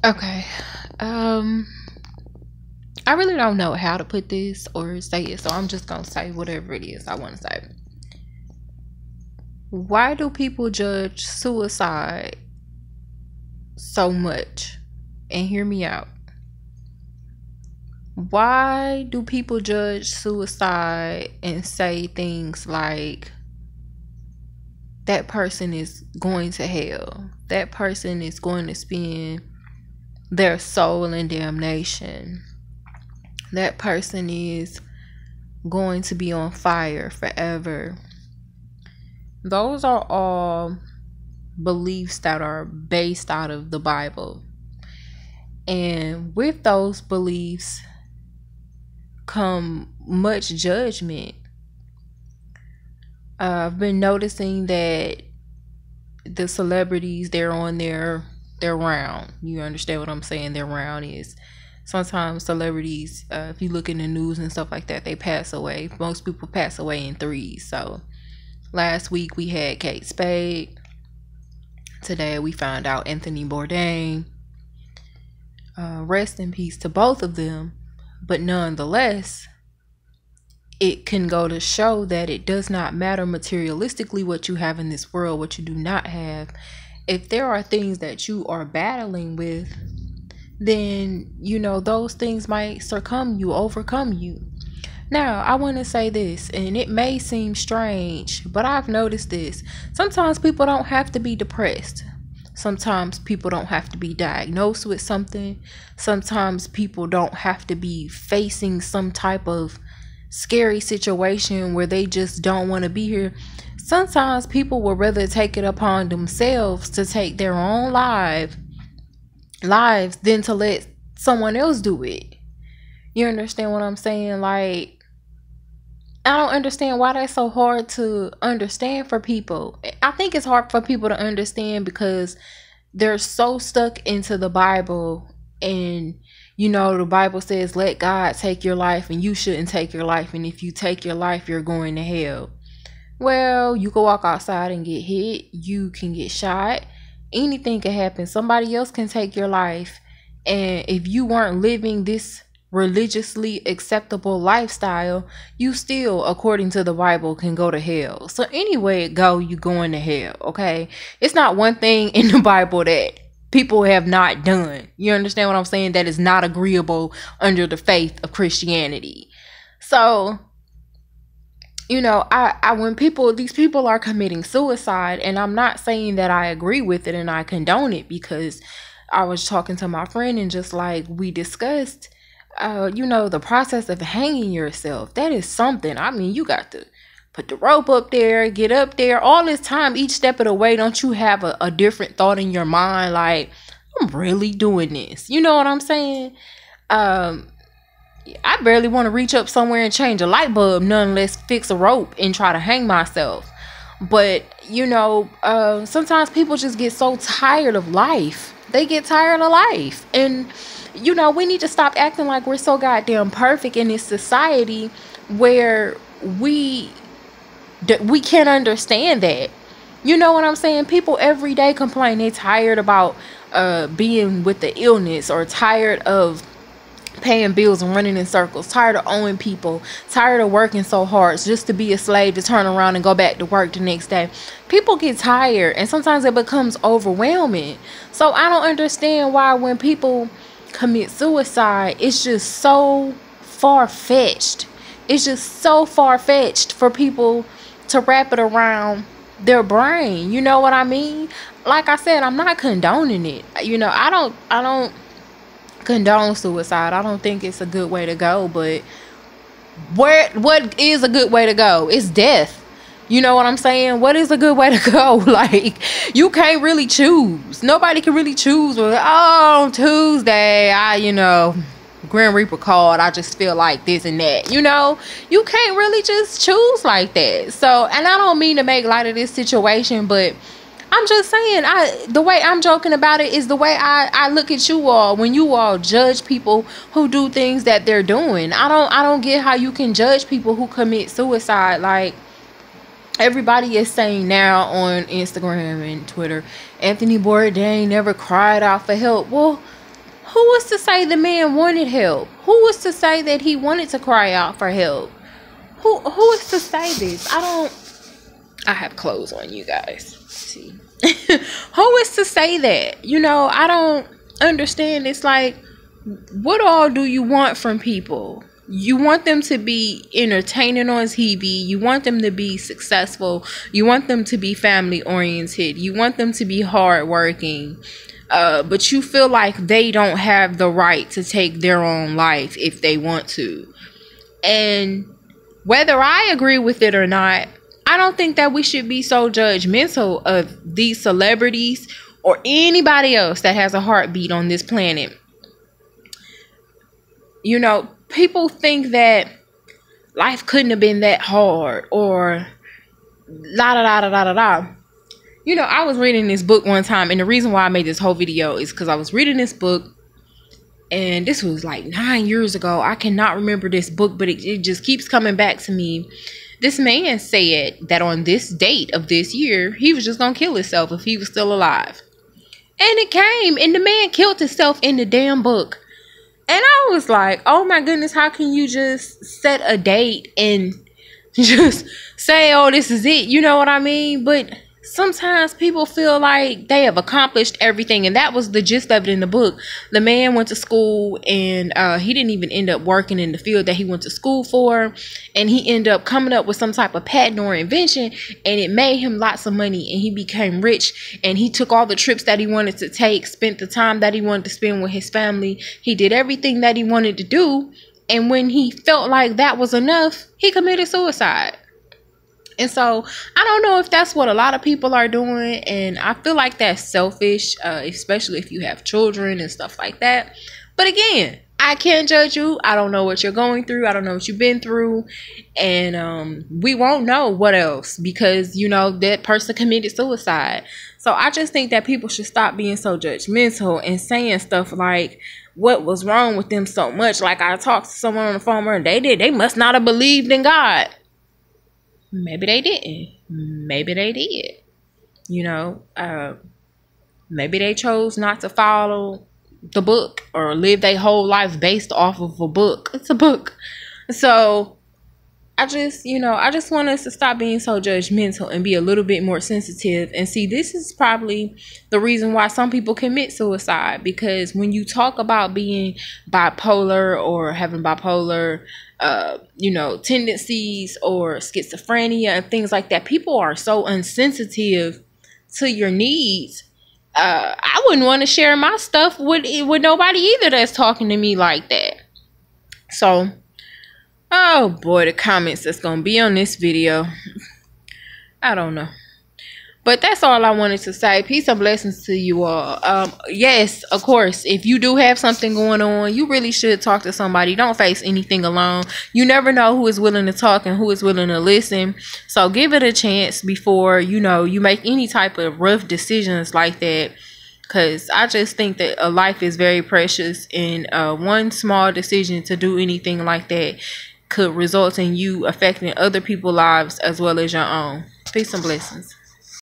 Okay. Um, I really don't know how to put this or say it, so I'm just gonna say whatever it is I want to say. Why do people judge suicide so much? And hear me out. Why do people judge suicide and say things like that person is going to hell? That person is going to spend their soul in damnation. That person is going to be on fire forever. Those are all beliefs that are based out of the Bible. And with those beliefs come much judgment. I've been noticing that the celebrities, they're on their round. You understand what I'm saying? Their round is sometimes celebrities, if you look in the news and stuff like that, they pass away. Most people pass away in threes. So last week we had Kate Spade. Today we found out Anthony Bourdain. Rest in peace to both of them. But nonetheless, it can go to show that it does not matter materialistically what you have in this world, what you do not have. If there are things that you are battling with, then, those things might overcome you. Now, I want to say this, and it may seem strange, but I've noticed this. Sometimes people don't have to be depressed. Sometimes people don't have to be diagnosed with something. Sometimes people don't have to be facing some type of scary situation where they just don't want to be here. Sometimes people would rather take it upon themselves to take their own lives than to let someone else do it. You understand what I'm saying? Like, I don't understand why that's so hard to understand for people. I think it's hard for people to understand because they're so stuck into the Bible. And the Bible says, let God take your life, and you shouldn't take your life. And if you take your life, you're going to hell. Well, you can walk outside and get hit. You can get shot. Anything can happen. Somebody else can take your life. And if you weren't living this religiously acceptable lifestyle, you still, according to the Bible, can go to hell. So anyway it go, you going to hell, okay? It's not one thing in the Bible that people have not done. You understand what I'm saying? That is not agreeable under the faith of Christianity. So, I when these people are committing suicide, and I'm not saying that I agree with it and I condone it, because I was talking to my friend and just like we discussed, the process of hanging yourself, that is something. I mean, you got to put the rope up there, get up there, all this time, each step of the way. Don't you have a different thought in your mind? Like, I'm really doing this. You know what I'm saying? I barely want to reach up somewhere and change a light bulb, nonetheless fix a rope and try to hang myself. But, sometimes people just get so tired of life. They get tired of life. And, we need to stop acting like we're so goddamn perfect in this society where we can't understand that. You know what I'm saying? People every day complain they tired about being with the illness, or tired of paying bills and running in circles, tired of owing people, tired of working so hard just to be a slave to turn around and go back to work the next day. People get tired, and sometimes it becomes overwhelming. So I don't understand why when people commit suicide, it's just so far-fetched. It's just so far-fetched for people to wrap it around their brain. You know what I mean? Like I said, I'm not condoning it. I don't condone suicide. I don't think it's a good way to go. But what is a good way to go? It's death. You know what I'm saying? What is a good way to go? Like, you can't really choose. Nobody can really choose. On Tuesday, Grim Reaper called. I just feel like this and that. You can't really just choose like that. So, and I don't mean to make light of this situation, but I'm just saying, the way I'm joking about it is the way I look at you all when you all judge people who do things that they're doing. I don't get how you can judge people who commit suicide. Like, everybody is saying now on Instagram and Twitter, Anthony Bourdain never cried out for help. Well, Who was to say the man wanted help? Who was to say that he wanted to cry out for help? Who is to say this? I have clothes on, you guys. See. Who is to say that? You know, I don't understand. It's like, what all do you want from people? You want them to be entertaining on TV. You want them to be successful. You want them to be family oriented. You want them to be hardworking. But you feel like they don't have the right to take their own life if they want to. And whether I agree with it or not, I don't think that we should be so judgmental of these celebrities or anybody else that has a heartbeat on this planet. You know, people think that life couldn't have been that hard or la da da da da da da. You know, I was reading this book one time, and the reason why I made this whole video is because I was reading this book, and this was like 9 years ago. I cannot remember this book, but it just keeps coming back to me. This man said that on this date of this year, he was just going to kill himself if he was still alive. And it came, and the man killed himself in the damn book. And I was like, oh my goodness, how can you just set a date and just say, oh, this is it? You know what I mean? But sometimes people feel like they have accomplished everything, and that was the gist of it in the book. The man went to school, and he didn't even end up working in the field that he went to school for, and he ended up coming up with some type of patent or invention, and it made him lots of money, and he became rich, and he took all the trips that he wanted to take, spent the time that he wanted to spend with his family. He did everything that he wanted to do, and when he felt like that was enough, he committed suicide. And so I don't know if that's what a lot of people are doing. And I feel like that's selfish, especially if you have children and stuff like that. But again, I can't judge you. I don't know what you're going through. I don't know what you've been through. And we won't know what else because, you know, that person committed suicide. So I just think that people should stop being so judgmental and saying stuff like, what was wrong with them so much? Like I talked to someone on the phone and they must not have believed in God. Maybe they didn't. Maybe they did. You know, maybe they chose not to follow the book or live their whole life based off of a book. It's a book. So I just want us to stop being so judgmental and be a little bit more sensitive. And see, this is probably the reason why some people commit suicide, because when you talk about being bipolar or having bipolar tendencies or schizophrenia and things like that, people are so insensitive to your needs. I wouldn't want to share my stuff with nobody either that's talking to me like that. So, oh boy, the comments that's gonna be on this video, I don't know. But that's all I wanted to say. Peace and blessings to you all. Yes, of course, if you do have something going on, you really should talk to somebody. Don't face anything alone. You never know who is willing to talk and who is willing to listen. So give it a chance before, you make any type of rough decisions like that. Because I just think that a life is very precious. And one small decision to do anything like that could result in you affecting other people's lives as well as your own. Peace and blessings.